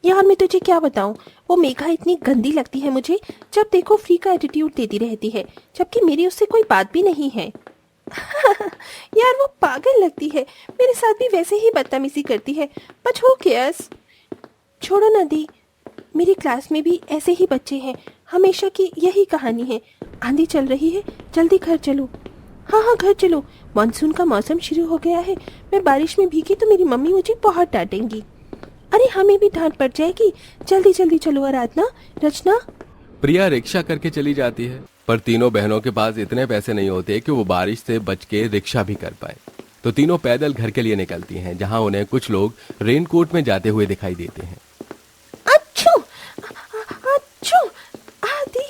यार मैं तुझे क्या बताऊं, वो मेघा इतनी गंदी लगती है मुझे। जब देखो फ्री का एटीट्यूड देती रहती है, जबकि मेरी उससे कोई बात भी नहीं है। यार वो पागल लगती है, मेरे साथ भी वैसे ही बदतमीजी करती है। बट हू केयर्स, छोड़ो ना दी। मेरी क्लास में भी ऐसे ही बच्चे हैं, हमेशा की यही कहानी है। आंधी चल रही है, जल्दी घर चलो। हाँ हाँ घर चलो, मानसून का मौसम शुरू हो गया है। मैं बारिश में भीगी तो मेरी मम्मी मुझे बहुत डांटेंगी। अरे हमें भी डांट पड़ जाएगी। जल्दी जल्दी चलो आराधना, रचना। प्रिया रिक्शा करके चली जाती है, पर तीनों बहनों के पास इतने पैसे नहीं होते कि वो बारिश से बच के रिक्शा भी कर पाए। तो तीनों पैदल घर के लिए निकलती हैं, जहां उन्हें कुछ लोग रेनकोट में जाते हुए दिखाई देते हैं। अच्छू अच्छू आदि,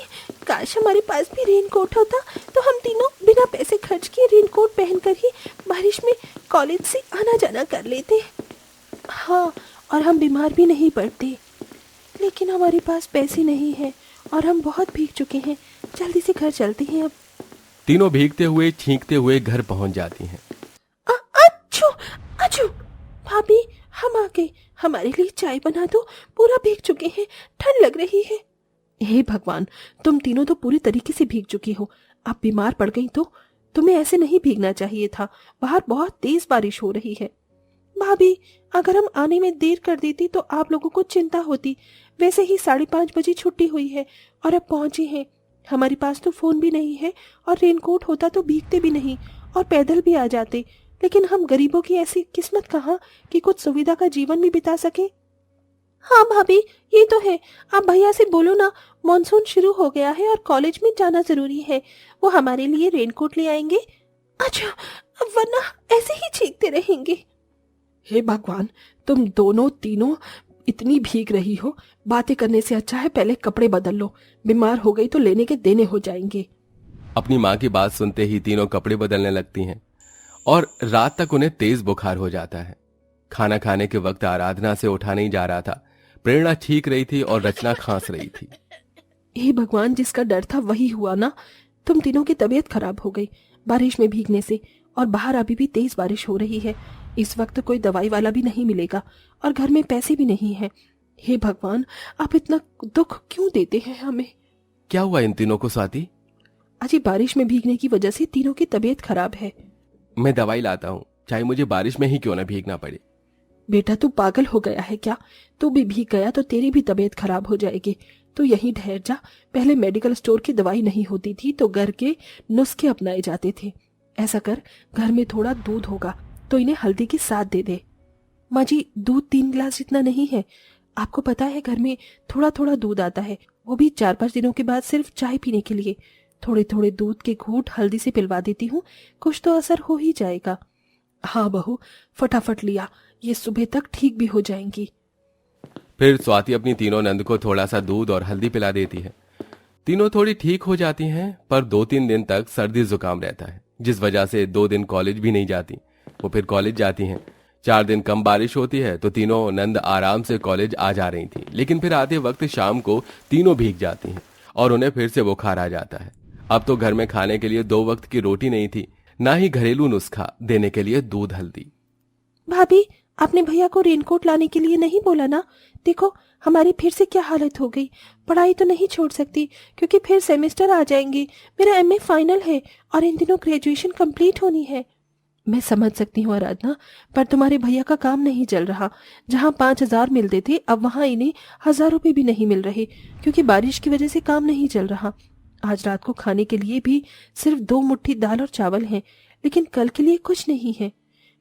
काश हमारे पास भी रेनकोट होता तो हम तीनों बिना पैसे खर्च किए रेनकोट पहनकर ही बारिश में कॉलेज से आना जाना कर लेते। हाँ, और हम बीमार भी नहीं पड़ते। लेकिन हमारे पास पैसे नहीं हैं और हम बहुत भीग चुके हैं। जल्दी से घर चलते हैं अब। तीनों भीगते हुए छींकते हुए घर पहुंच जाती हैं। अच्छू अच्छू भाभी, हम आ गए। हमारे लिए चाय बना दो, पूरा भीग चुके हैं, ठंड लग रही है। हे भगवान, तुम तीनों तो पूरी तरीके से भीग चुकी हो। आप बीमार पड़ गई तो तुम्हें ऐसे नहीं भीगना चाहिए था। बाहर बहुत तेज बारिश हो रही है। भाभी, अगर हम आने में देर कर देती तो आप लोगों को चिंता होती। वैसे ही 5:30 बजे छुट्टी हुई है और अब पहुंचे हैं। हमारे पास तो फोन भी नहीं है, और रेनकोट होता तो भीगते भी नहीं और पैदल भी आ जाते। लेकिन हम गरीबों की ऐसी किस्मत कहाँ कि कुछ सुविधा का जीवन भी बिता सके। हाँ भाभी, ये तो है। आप भैया से बोलो ना, मॉनसून शुरू हो गया है और कॉलेज में जाना जरूरी है। वो हमारे लिए रेनकोट ले आएंगे। अच्छा, वरना ऐसे ही चीखते रहेंगे। हे भगवान, तुम दोनों तीनों इतनी भीग रही हो, बातें करने से अच्छा है पहले कपड़े बदल लो। बीमार हो गई तो लेने के देने हो जाएंगे। अपनी माँ की बात सुनते ही तीनों कपड़े बदलने लगती हैं और रात तक उन्हें तेज बुखार हो जाता है। खाना खाने के वक्त आराधना से उठा नहीं जा रहा था। प्रेरणा छींक रही थी और रचना खांस रही थी। हे भगवान, जिसका डर था वही हुआ ना। तुम तीनों की तबीयत खराब हो गई बारिश में भीगने से, और बाहर अभी भी तेज बारिश हो रही है। इस वक्त कोई दवाई वाला भी नहीं मिलेगा और घर में पैसे भी नहीं है। हे भगवान, आप इतना दुख क्यों देते हैं हमें? क्या हुआ इन तीनों को स्वाति? अजी, बारिश में भीगने की वजह से तीनों की तबीयत खराब है। मैं दवाई लाता हूँ, चाहे मुझे बारिश में ही क्यों ना भीगना पड़े। बेटा, तू पागल हो गया है क्या? तू भी भीग गया तो तेरी भी तबीयत खराब हो जाएगी। तो यहीं ठहर जा। पहले मेडिकल स्टोर की दवाई नहीं होती थी तो घर के नुस्खे अपनाए जाते थे। ऐसा कर, घर में थोड़ा दूध होगा तो इन्हें हल्दी के साथ दे दे। माँ जी, दूध 3 गिलास जितना नहीं है। आपको पता है घर में थोड़ा थोड़ा दूध आता है, वो भी 4-5 दिनों के बाद सिर्फ चाय पीने के लिए। थोड़े थोड़े दूध के घूंट हल्दी से पिलवा देती हूँ, कुछ तो असर हो ही जाएगा। हाँ बहू, फटाफट लिया, ये सुबह तक ठीक भी हो जाएंगी। फिर स्वाति अपनी तीनों नंद को थोड़ा सा दूध और हल्दी पिला देती है। तीनों थोड़ी ठीक हो जाती हैं, पर 2-3 दिन तक सर्दी जुकाम रहता है, जिस वजह से 2 दिन कॉलेज भी नहीं जाती। वो फिर कॉलेज जाती हैं। 4 दिन कम बारिश होती है तो तीनों नंद आराम से कॉलेज आ जा रही थी, लेकिन फिर आते वक्त शाम को तीनों भीग जाती हैं और उन्हें फिर से बुखार आ जाता है। अब तो घर में खाने के लिए 2 वक्त की रोटी नहीं थी, ना ही घरेलू नुस्खा देने के लिए दूध हल्दी। भाभी, आपने भैया को रेनकोट लाने के लिए नहीं बोला ना? देखो हमारी फिर से क्या हालत हो गई। पढ़ाई तो नहीं छोड़ सकती क्योंकि फिर सेमेस्टर आ जाएंगे। मेरा एमए फाइनल है और इन दिनों ग्रेजुएशन कंप्लीट होनी है। मैं समझ सकती हूँ आराधना, पर तुम्हारे भैया का काम नहीं चल रहा। जहाँ 5,000 मिलते थे अब वहाँ इन्हें 1,000 रुपये भी नहीं मिल रहे, क्योंकि बारिश की वजह से काम नहीं चल रहा। आज रात को खाने के लिए भी सिर्फ 2 मुट्ठी दाल और चावल हैं, लेकिन कल के लिए कुछ नहीं है।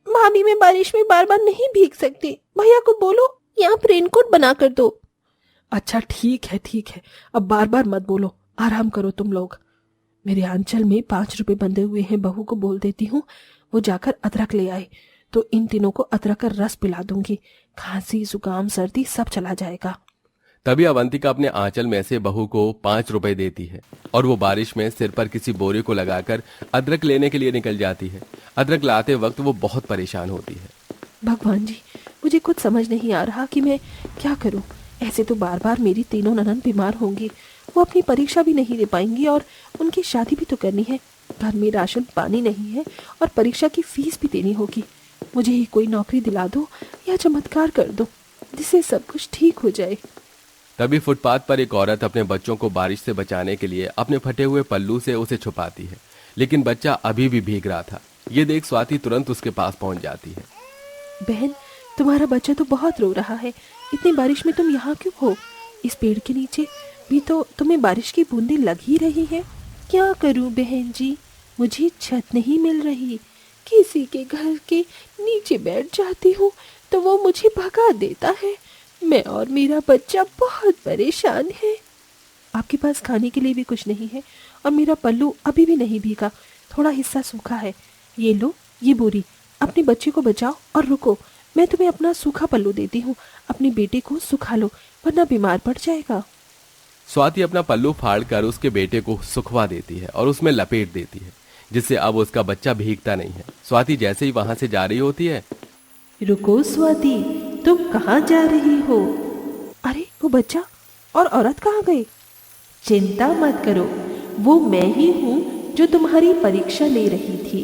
भाभी, मैं बारिश में बार बार नहीं भीग सकती। भैया को बोलो यहाँ रेनकोट बना कर दो। अच्छा ठीक है, अब बार बार मत बोलो, आराम करो तुम लोग। मेरे आंचल में 5 रुपए बंधे हुए हैं, बहू को बोल देती हूँ वो जाकर अदरक ले आए, तो इन तीनों को अदरक का रस पिला दूंगी। खांसी जुकाम सर्दी सब चला जाएगा। तभी अवंतिका अपने आंचल में से बहू को 5 रुपए देती है और वो बारिश में सिर पर किसी बोरे को लगाकर अदरक लेने के लिए निकल जाती है। अदरक लाते वक्त वो बहुत परेशान होती है। भगवान जी, मुझे कुछ समझ नहीं आ रहा कि मैं क्या करूं। ऐसे तो बार बार मेरी तीनों ननद बीमार होंगी, वो अपनी परीक्षा भी नहीं दे पाएंगी और उनकी शादी भी तो करनी है। घर में राशन पानी नहीं है और परीक्षा की फीस भी देनी होगी। मुझे ही कोई नौकरी दिला दो या चमत्कार कर दो। जिससे सब कुछ ठीक हो जाए। तभी फुटपाथ पर एक औरत अपने बच्चों को बारिश से बचाने के लिए अपने फटे हुए पल्लू से उसे छुपाती है, लेकिन बच्चा अभी भी भीग रहा था। ये देख स्वाति तुरंत उसके पास पहुंच जाती है। बहन, तुम्हारा बच्चा तो बहुत रो रहा है, इतनी बारिश में तुम यहाँ क्यों हो? इस पेड़ के नीचे भी तो तुम्हें बारिश की बूंदें लग ही रही है। क्या करूं बहन जी, मुझे छत नहीं मिल रही। किसी के घर के नीचे बैठ जाती हूँ तो वो मुझे भगा देता है। मैं और मेरा बच्चा बहुत परेशान है। आपके पास खाने के लिए भी कुछ नहीं है और मेरा पल्लू अभी भी नहीं भीगा, थोड़ा हिस्सा सूखा है। ये लो ये बोरी, अपने बच्चे को बचाओ और रुको, मैं तुम्हें अपना सूखा पल्लू देती हूँ। अपने बेटे को सुखा लो वरना बीमार पड़ जाएगा। स्वाति अपना पल्लू फाड़कर उसके बेटे को सुखवा देती है और उसमें लपेट देती है, जिससे अब उसका बच्चा भीगता नहीं है। स्वाति जैसे ही वहां से जा रही होती है, रुको स्वाति, तुम कहाँ जा रही हो? अरे वो बच्चा और औरत कहाँ गए? चिंता मत करो, वो मैं ही हूँ जो तुम्हारी परीक्षा ले रही थी।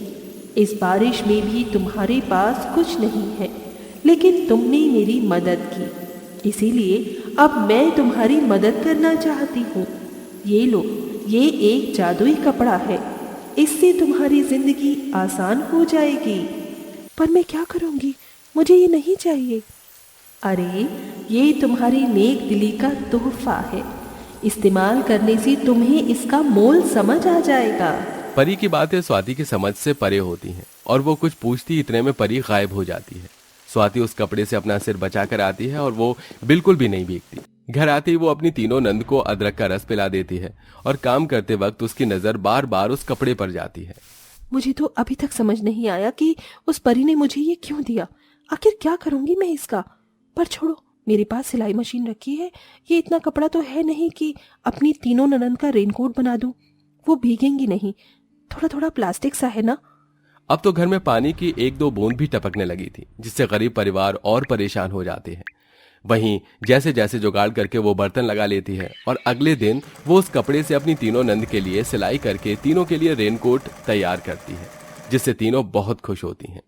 इस बारिश में भी तुम्हारे पास कुछ नहीं है, लेकिन तुमने मेरी मदद की, इसीलिए अब मैं तुम्हारी मदद करना चाहती हूँ। ये लो, ये एक जादुई कपड़ा है, इससे तुम्हारी जिंदगी आसान हो जाएगी। पर मैं क्या करूँगी, मुझे ये नहीं चाहिए। अरे ये तुम्हारी नेक दिली का तोहफा है, इस्तेमाल करने से तुम्हें इसका मोल समझ आ जाएगा। परी की बातें स्वाति की समझ से परे होती हैं और वो कुछ पूछती इतने में परी गायब हो जाती है। स्वाति उस कपड़े से अपना सिर बचाकर आती है और वो बिल्कुल भी नहीं भीगती। घर आते ही वो अपनी तीनों नंद को अदरक का रस पिला देती है और काम करते वक्त उसकी नजर बार बार उस कपड़े पर जाती है। मुझे तो अभी तक समझ नहीं आया कि उस परी ने मुझे ये क्यों दिया। आखिर क्या करूंगी मैं इसका? पर छोड़ो, मेरे पास सिलाई मशीन रखी है, ये इतना कपड़ा तो है नहीं कि अपनी तीनों ननद का रेनकोट बना दूं। वो भीगेंगी नहीं, थोड़ा थोड़ा प्लास्टिक सा है ना। अब तो घर में पानी की एक दो बूंद भी टपकने लगी थी, जिससे गरीब परिवार और परेशान हो जाते हैं। वहीं जैसे जैसे जुगाड़ करके वो बर्तन लगा लेती है और अगले दिन वो उस कपड़े से अपनी तीनों नंद के लिए सिलाई करके तीनों के लिए रेनकोट तैयार करती है, जिससे तीनों बहुत खुश होती हैं।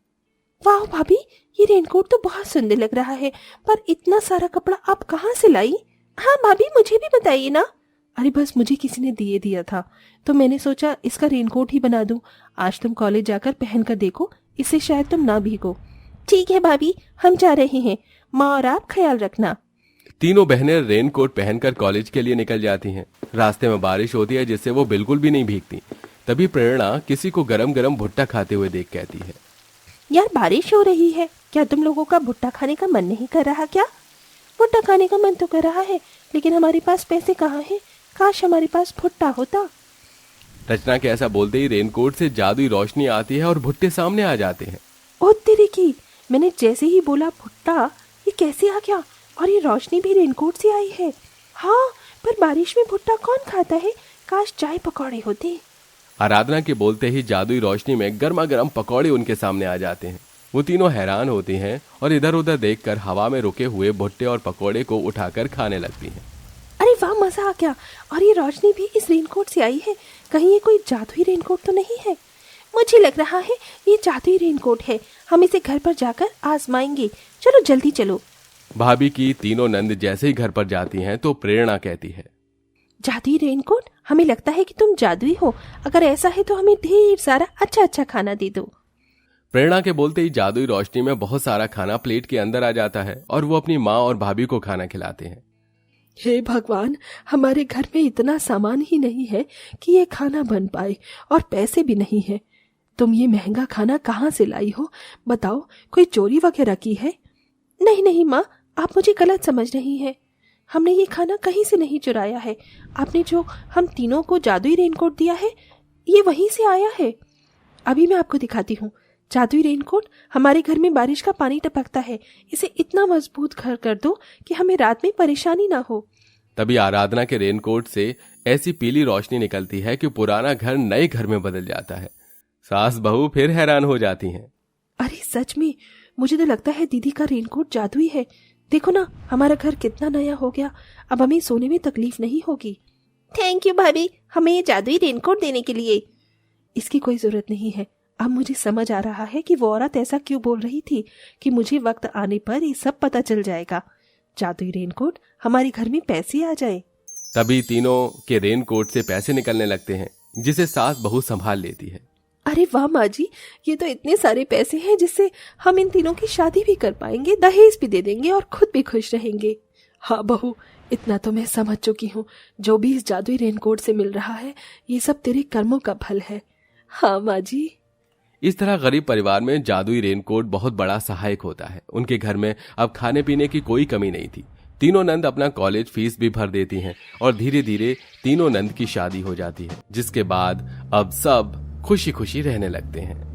वाह भाभी, ये रेनकोट तो बहुत सुंदर लग रहा है, पर इतना सारा कपड़ा आप कहाँ से लाई? हाँ भाभी, मुझे भी बताइए ना। अरे बस मुझे किसी ने दिया था, तो मैंने सोचा इसका रेनकोट ही बना दूं। आज तुम कॉलेज जाकर पहन कर देखो, इससे शायद तुम ना भीगो। ठीक है भाभी, हम जा रहे हैं, माँ और आप ख्याल रखना। तीनों बहनें रेनकोट पहनकर कॉलेज के लिए निकल जाती हैं। रास्ते में बारिश होती है, जिससे वो बिल्कुल भी नहीं भीगती। तभी प्रेरणा किसी को गरम गरम भुट्टा खाते हुए देख कहती है, यार बारिश हो रही है, क्या तुम लोगों का भुट्टा खाने का मन नहीं कर रहा क्या? भुट्टा खाने का मन तो कर रहा है, लेकिन हमारे पास पैसे कहाँ हैं? काश हमारे पास भुट्टा होता। रचना के ऐसा बोलते ही रेनकोट से जादुई रोशनी आती है और भुट्टे सामने आ जाते हैं। ओ तेरे की, मैंने जैसे ही बोला भुट्टा, ये कैसे आ गया? और ये रोशनी भी रेनकोट से आई है। हाँ, पर बारिश में भुट्टा कौन खाता है? काश चाय पकौड़े होते। आराधना के बोलते ही जादुई रोशनी में गर्मा गर्म पकौड़े उनके सामने आ जाते हैं। वो तीनों हैरान होती हैं और इधर उधर देखकर हवा में रुके हुए भुट्टे और पकौड़े को उठाकर खाने लगती हैं। अरे वाह, मजा आ गया। और ये रोशनी भी इस रेनकोट से आई है, कहीं ये कोई जादुई रेनकोट तो नहीं है? मुझे लग रहा है ये जादुई रेनकोट है, हम इसे घर पर जाकर आजमाएंगे। चलो जल्दी चलो। भाभी की तीनों नंद जैसे ही घर पर जाती हैं तो प्रेरणा कहती है, जादुई रेनकोट, हमें लगता है कि तुम जादुई हो। अगर ऐसा है तो हमें ढेर सारा अच्छा अच्छा खाना दे दो। प्रेरणा के बोलते ही जादुई रोशनी में बहुत सारा खाना प्लेट के अंदर आ जाता है और वो अपनी माँ और भाभी को खाना खिलाते हैं। हे भगवान, हमारे घर में इतना सामान ही नहीं है कि ये खाना बन पाए, और पैसे भी नहीं है। तुम ये महंगा खाना कहाँ से लाई हो? बताओ, कोई चोरी वगैरह की है? नहीं नहीं माँ, आप मुझे गलत समझ रही हैं। हमने ये खाना कहीं से नहीं चुराया है। आपने जो हम तीनों को जादुई रेनकोट दिया है, ये वहीं से आया है। अभी मैं आपको दिखाती हूँ। जादुई रेनकोट, हमारे घर में बारिश का पानी टपकता है, इसे इतना मजबूत घर कर दो कि हमें रात में परेशानी ना हो। तभी आराधना के रेनकोट से ऐसी पीली रोशनी निकलती है कि पुराना घर नए घर में बदल जाता है। सास बहू फिर हैरान हो जाती हैं। अरे सच में, मुझे तो लगता है दीदी का रेनकोट जादुई है। देखो ना, हमारा घर कितना नया हो गया। अब हमें सोने में तकलीफ नहीं होगी। थैंक यू भाभी, हमें ये जादुई रेनकोट देने के लिए। इसकी कोई जरूरत नहीं है। अब मुझे समझ आ रहा है कि वो औरत ऐसा क्यों बोल रही थी कि मुझे वक्त आने पर ये सब पता चल जाएगा। जादुई रेनकोट, हमारे घर में पैसे आ जाए। तभी तीनों के रेनकोट से पैसे निकलने लगते हैं, जिसे सास बहू संभाल लेती है। अरे वाह माँ जी, ये तो इतने सारे पैसे हैं जिससे हम इन तीनों की शादी भी कर पाएंगे, दहेज भी दे देंगे और खुद भी खुश रहेंगे। हाँ बहू, इतना तो मैं समझ चुकी हूँ। जो भी इस जादुई रेनकोट से मिल रहा है, ये सब तेरे कर्मों का फल है। हाँ माँ जी। इस तरह गरीब परिवार में जादुई रेनकोट बहुत बड़ा सहायक होता है। उनके घर में अब खाने पीने की कोई कमी नहीं थी। तीनों नंद अपना कॉलेज फीस भी भर देती हैं और धीरे धीरे तीनों नंद की शादी हो जाती है, जिसके बाद अब सब खुशी खुशी रहने लगते हैं।